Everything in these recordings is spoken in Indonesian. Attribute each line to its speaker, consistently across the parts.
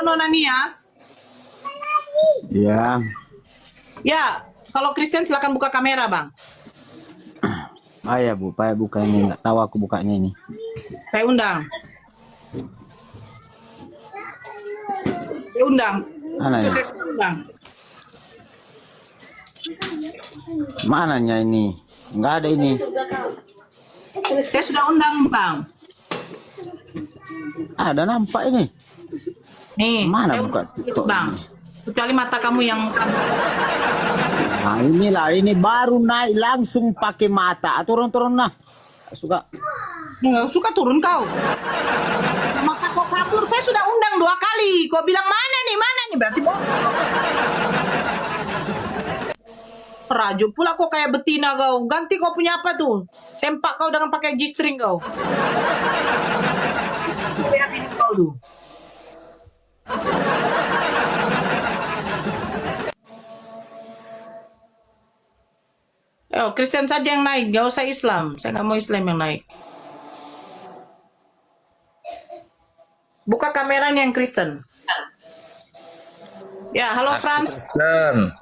Speaker 1: Nona Nias.
Speaker 2: Ya,
Speaker 1: Ya, kalau Kristen silakan buka kamera, Bang.
Speaker 2: ya Bu, Pak buka ini, nggak tahu aku bukanya ini.
Speaker 1: Saya undang. Saya undang.
Speaker 2: Mana
Speaker 1: Itu
Speaker 2: ya?
Speaker 1: saya sudah undang.
Speaker 2: Mananya ini? Nggak ada ini.
Speaker 1: Saya sudah undang, Bang.
Speaker 2: Ada nampak ini.
Speaker 1: Nih,
Speaker 2: Mana
Speaker 1: saya
Speaker 2: buka
Speaker 1: undang,
Speaker 2: TikTok
Speaker 1: Bang.
Speaker 2: ini?
Speaker 1: Kecuali mata kamu yang
Speaker 2: Nah inilah, ini baru naik langsung pakai mata. Turun-turun nah. Suka.
Speaker 1: suka turun kau. Mata kau kabur. Saya sudah undang 2 kali. Kau bilang mana nih? Berarti bohong. Rajuk pula kok kayak betina kau. Ganti kau punya apa tuh? Sempak kau dengan pakai G-string kau. Lihat ini kau tuh. Kristen saja yang naik, gak usah Islam. Saya nggak mau Islam yang naik. Buka kameranya yang Kristen. Ya, halo Frans.
Speaker 3: Dan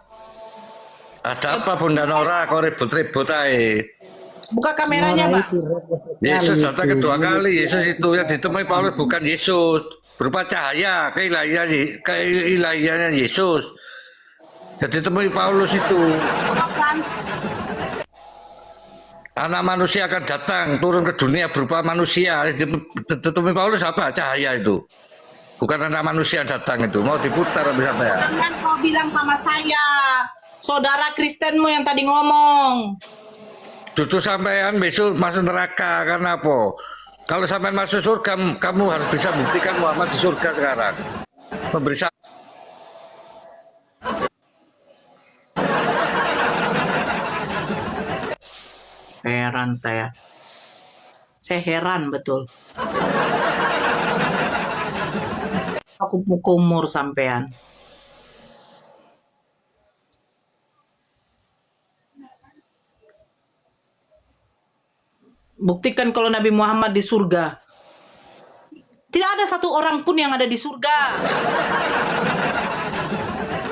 Speaker 3: ada apa Bunda Nora? Kau ribut-ribut aja.
Speaker 1: Buka kameranya, Bang.
Speaker 3: Yesus datang kedua kali. Yesus itu yang ditemui Paulus bukan Yesus, berupa cahaya keilahiannya Yesus. Jadi ditemui Paulus itu.
Speaker 1: Halo Frans.
Speaker 3: Anak manusia akan datang turun ke dunia berupa manusia. Ditemui Paulus apa? Cahaya itu. Bukan anak manusia datang itu. Mau diputar habis apa ya?
Speaker 1: Jangan kau bilang sama saya, saudara Kristenmu yang tadi ngomong.
Speaker 3: Tutup sampean besok masuk neraka karena apa? Kalau sampean masuk surga, kamu harus bisa buktikan Muhammad di surga sekarang. Memberi
Speaker 1: Heran saya. Saya heran betul. Aku kumur sampean. Buktikan kalau Nabi Muhammad di surga. Tidak ada satu orang pun yang ada di surga.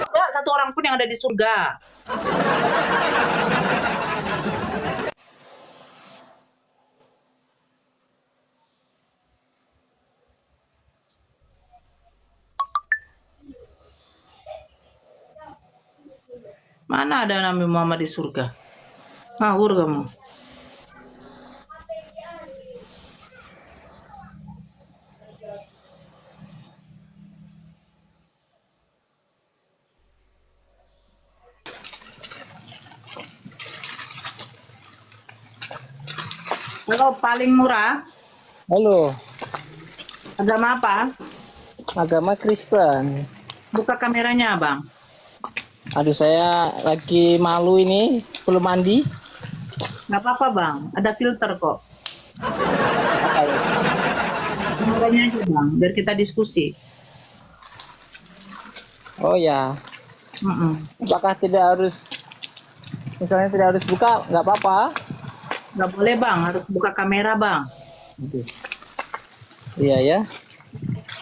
Speaker 1: Tidak satu orang pun yang ada di surga. Mana ada Nabi Muhammad di surga? Ngawur kamu. Kalau paling murah,
Speaker 4: Halo,
Speaker 1: agama apa?
Speaker 4: agama Kristen.
Speaker 1: Buka kameranya, Bang.
Speaker 4: Aduh, saya lagi malu ini, belum mandi.
Speaker 1: Nggak apa-apa, Bang. Ada filter kok. Kameranya aja, Bang. Biar kita diskusi.
Speaker 4: Oh ya, apakah tidak harus, misalnya tidak harus buka, nggak apa-apa?
Speaker 1: Nggak boleh, Bang. Harus buka kamera, Bang.
Speaker 4: Iya ya,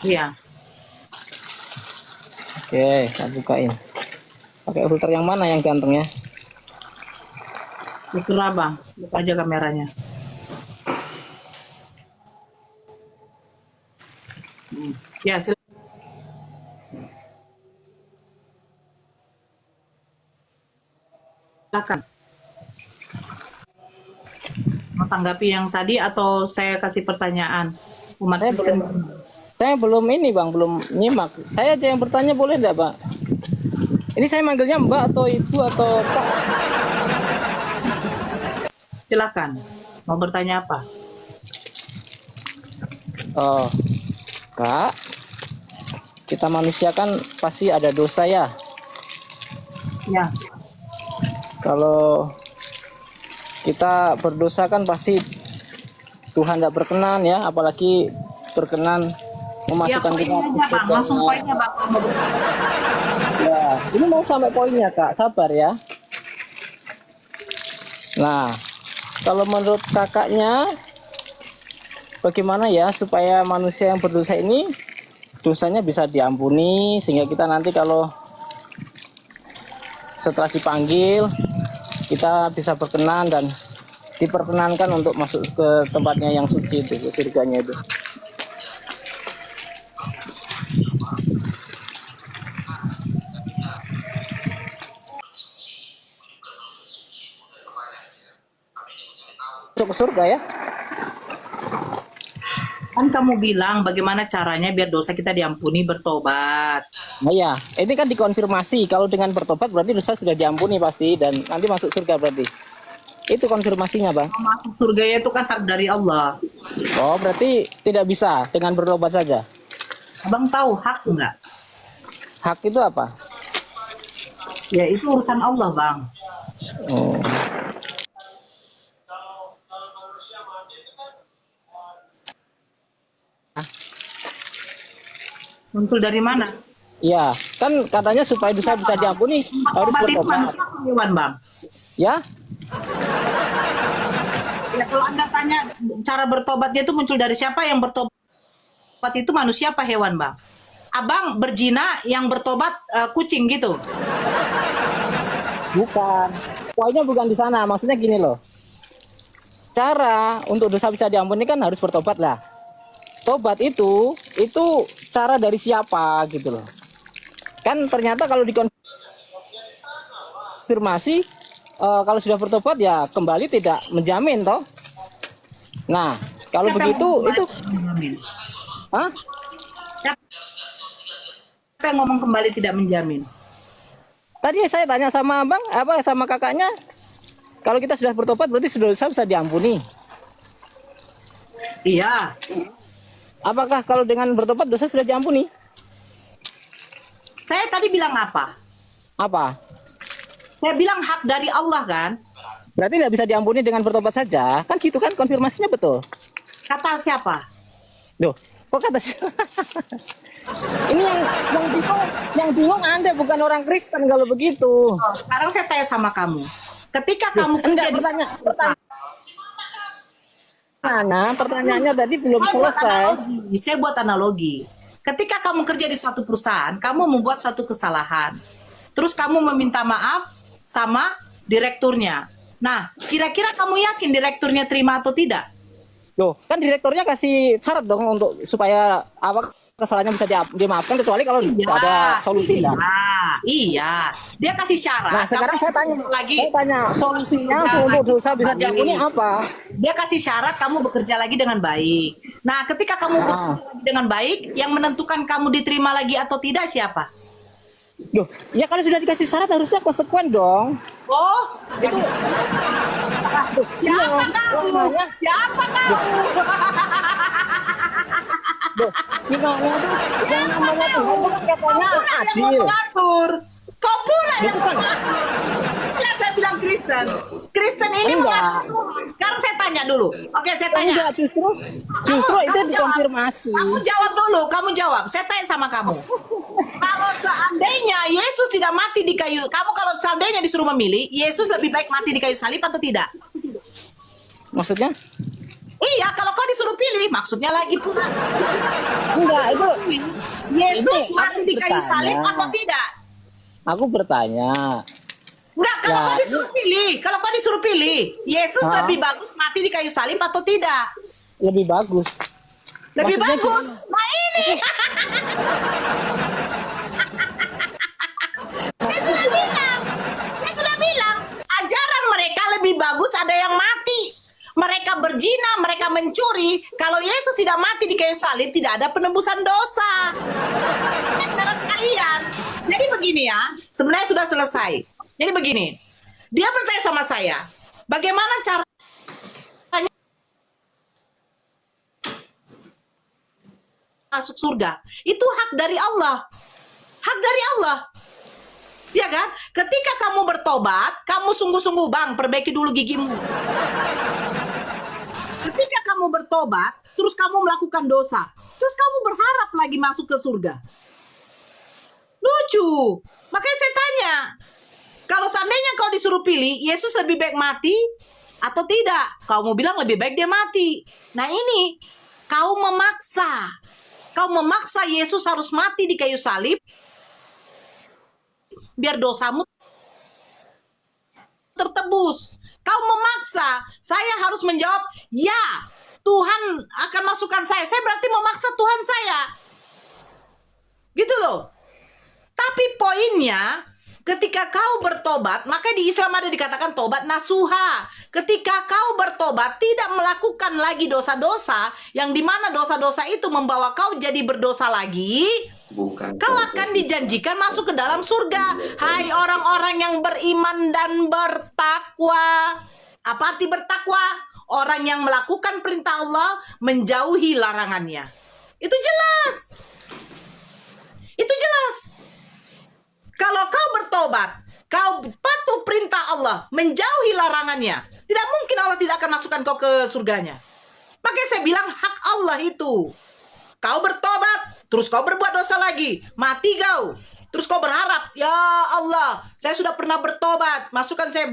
Speaker 1: Iya.
Speaker 4: oke, saya bukain. Pakai filter yang mana yang ganteng ya?
Speaker 1: Terserah, Bang. Buka aja kameranya. Ya, silakan. Mau tanggapi yang tadi atau saya kasih pertanyaan? Umat
Speaker 4: Saya
Speaker 1: Kristen.
Speaker 4: Saya belum ini bang, belum nyimak. Saya aja yang bertanya boleh enggak, Pak? Ini saya manggilnya Mbak atau Ibu atau Pak?
Speaker 1: Silakan. Mau bertanya apa?
Speaker 4: Oh, Kak, kita manusia kan pasti ada dosa ya.
Speaker 1: Ya.
Speaker 4: Kalau kita berdosa kan pasti Tuhan tidak berkenan ya, apalagi berkenan
Speaker 1: Ya,
Speaker 4: memasukkan kita
Speaker 1: poinnya, Bang. Langsung poinnya, Bang.
Speaker 4: ya, ini mau sampai poinnya Kak, sabar ya. Nah, kalau menurut kakaknya bagaimana ya supaya manusia yang berdosa ini dosanya bisa diampuni sehingga kita nanti kalau setelah dipanggil kita bisa berkenan dan diperkenankan untuk masuk ke tempatnya yang suci itu, ke surganya itu. Masuk ke surga ya.
Speaker 1: Kan kamu bilang bagaimana caranya biar dosa kita diampuni, bertobat.
Speaker 4: Nah ya, ini kan dikonfirmasi kalau dengan bertobat berarti dosa sudah diampuni pasti dan nanti masuk surga berarti. Itu konfirmasinya, Bang.
Speaker 1: Masuk surga itu kan hak dari Allah.
Speaker 4: Oh, berarti tidak bisa dengan bertobat saja.
Speaker 1: Abang tahu hak enggak?
Speaker 4: Hak itu apa?
Speaker 1: Ya itu urusan Allah, Bang.
Speaker 4: Oh.
Speaker 1: Muncul dari mana?
Speaker 4: Ya, kan katanya supaya dosa bisa diampuni harus
Speaker 1: Bertobat itu
Speaker 4: bertobat.
Speaker 1: manusia atau hewan, Bang?
Speaker 4: Ya,
Speaker 1: Ya kalau Anda tanya cara bertobatnya itu muncul dari siapa, yang bertobat itu manusia apa hewan, Bang? Abang berzina yang bertobat kucing gitu.
Speaker 4: bukan. Poinnya bukan di sana. Maksudnya gini loh. Cara untuk dosa bisa diampuni kan harus bertobat lah. Tobat itu cara dari siapa gitu loh. Kan ternyata kalau dikonfirmasi kalau sudah bertobat ya kembali tidak menjamin toh. Nah, kalau
Speaker 1: Siapa yang
Speaker 4: begitu
Speaker 1: ngomong
Speaker 4: itu
Speaker 1: kembali tidak menjamin?
Speaker 4: hah?
Speaker 1: Siapa yang ngomong kembali tidak menjamin?
Speaker 4: Tadi saya tanya sama abang, sama kakaknya, kalau kita sudah bertobat berarti dosa bisa diampuni.
Speaker 1: Iya.
Speaker 4: Apakah kalau dengan bertobat dosa sudah diampuni?
Speaker 1: Saya tadi bilang apa?
Speaker 4: Apa?
Speaker 1: Saya bilang hak dari Allah kan?
Speaker 4: Berarti tidak bisa diampuni dengan bertobat saja? Kan gitu kan konfirmasinya betul.
Speaker 1: Kata siapa?
Speaker 4: Loh, kok kata ini yang bingung Anda bukan orang Kristen kalau begitu.
Speaker 1: Sekarang saya tanya sama kamu. Ketika kamu
Speaker 4: Enggak,
Speaker 1: kerja di
Speaker 4: pertanyaannya tadi belum selesai.
Speaker 1: Saya buat analogi. Ketika kamu kerja di suatu perusahaan, kamu membuat suatu kesalahan. Terus kamu meminta maaf sama direkturnya. Nah, kira-kira kamu yakin direkturnya terima atau tidak?
Speaker 4: Loh, kan direkturnya kasih syarat dong untuk supaya kesalahannya bisa dimaafkan kecuali kalau ada solusi lah.
Speaker 1: Iya. Dia kasih syarat.
Speaker 4: Nah, sekarang saya tanya
Speaker 1: lagi.
Speaker 4: Saya tanya solusinya untuk dosa bisa diampuni apa?
Speaker 1: Dia kasih syarat kamu bekerja lagi dengan baik. Nah, ketika kamu bekerja lagi dengan baik, yang menentukan kamu diterima lagi atau tidak siapa?
Speaker 4: Loh, ya kalau sudah dikasih syarat harusnya konsekuen dong.
Speaker 1: Oh, itu siapa kamu?
Speaker 4: namanya?
Speaker 1: Siapa kamu?
Speaker 4: Loh, gimana tuh? Yang namanya Tuhan itu kan katanya
Speaker 1: Kau pula yang mau
Speaker 4: adil.
Speaker 1: mengatur. Kau pula yang
Speaker 4: Bukan.
Speaker 1: mengatur. Lah saya bilang Kristen. Kristen ini
Speaker 4: Enggak.
Speaker 1: mengatur Tuhan. Sekarang saya tanya dulu. Oke, saya tanya.
Speaker 4: Enggak, justru itu
Speaker 1: Kamu
Speaker 4: dikonfirmasi.
Speaker 1: Jawab. Kamu jawab dulu, kamu jawab. Saya tanya sama kamu. Kalau seandainya Yesus tidak mati di kayu, kamu kalau seandainya disuruh memilih, Yesus lebih baik mati di kayu salib atau tidak?
Speaker 4: Maksudnya?
Speaker 1: Iya, kalau kau disuruh pilih, maksudnya lagi pula.
Speaker 4: Enggak, itu
Speaker 1: Yesus
Speaker 4: ini
Speaker 1: mati
Speaker 4: aku
Speaker 1: di kayu salib
Speaker 4: bertanya.
Speaker 1: atau tidak?
Speaker 4: aku bertanya.
Speaker 1: Enggak, kalau
Speaker 4: Ya,
Speaker 1: kau disuruh pilih, Yesus
Speaker 4: Hah?
Speaker 1: lebih bagus mati di kayu salib atau tidak?
Speaker 4: Lebih bagus.
Speaker 1: Lebih
Speaker 4: Maksudnya
Speaker 1: bagus. Nah ini. Saya sudah bilang, ajaran mereka lebih bagus ada yang mati. Mereka berzina, mereka mencuri. Kalau Yesus tidak mati di kayu salib, tidak ada penebusan dosa. Ajaran kalian. Jadi begini ya, sebenarnya sudah selesai. Jadi begini, dia bertanya sama saya, bagaimana caranya masuk surga? Itu hak dari Allah. Hak dari Allah. Ya kan? Ketika kamu bertobat, kamu sungguh-sungguh, Bang, perbaiki dulu gigimu. Ketika kamu bertobat, terus kamu melakukan dosa, terus kamu berharap lagi masuk ke surga. Lucu. Makanya saya tanya, kalau seandainya kau disuruh pilih, Yesus lebih baik mati atau tidak? Kau mau bilang lebih baik dia mati. Nah ini, kau memaksa. Kau memaksa Yesus harus mati di kayu salib biar dosamu tertebus. Kau memaksa, saya harus menjawab, ya, Tuhan akan masukkan saya. Saya berarti memaksa Tuhan saya. Gitu loh. Tapi poinnya, ketika kau bertobat, maka di Islam ada dikatakan tobat nasuha. Ketika kau bertobat, tidak melakukan lagi dosa-dosa, yang dimana dosa-dosa itu membawa kau jadi berdosa lagi, kau akan dijanjikan masuk ke dalam surga. Hai orang-orang yang beriman dan bertakwa. Apa arti bertakwa? Orang yang melakukan perintah Allah, menjauhi larangannya. Itu jelas. Itu jelas. Kalau kau bertobat, kau patuh perintah Allah, menjauhi larangannya, tidak mungkin Allah tidak akan masukkan kau ke surganya. Makanya saya bilang hak Allah itu. Kau bertobat, terus kau berbuat dosa lagi, mati kau. Terus kau berharap, ya Allah, saya sudah pernah bertobat, masukkan saya.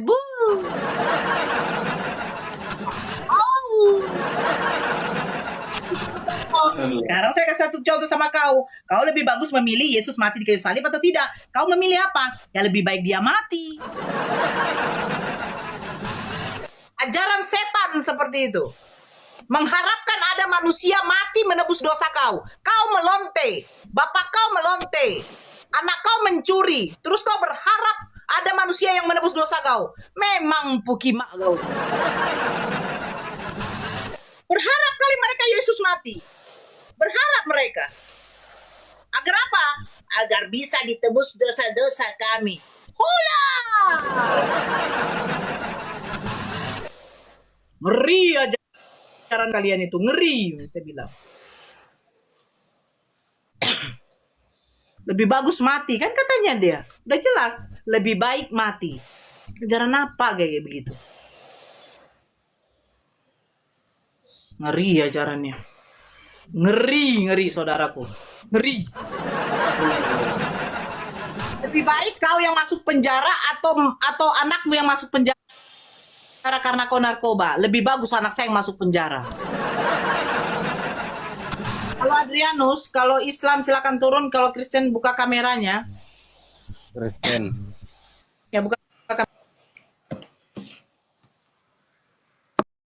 Speaker 1: Sekarang saya kasih satu contoh sama kau. Kau lebih bagus memilih Yesus mati di kayu salib atau tidak? Kau memilih apa? Ya lebih baik dia mati. Ajaran setan seperti itu. Mengharapkan ada manusia mati menebus dosa kau. Kau melonte. Bapak kau melonte. Anak kau mencuri. Terus kau berharap ada manusia yang menebus dosa kau. Memang pukimak kau. Berharap kali mereka Yesus mati. Berharap mereka. Agar apa? Agar bisa ditebus dosa-dosa kami. Hula! Ngeri ajaran kalian itu. Ngeri, saya bilang. Lebih bagus mati. Kan katanya dia. Udah jelas. Lebih baik mati. Ajaran apa kayak begitu? Ngeri ajarannya. Ngeri saudaraku. Ngeri. Lebih baik kau yang masuk penjara atau anakmu yang masuk penjara karena kau narkoba. Lebih bagus anak saya yang masuk penjara. Kalau Adrianus, kalau Islam silakan turun, kalau Kristen buka kameranya.
Speaker 5: Kristen.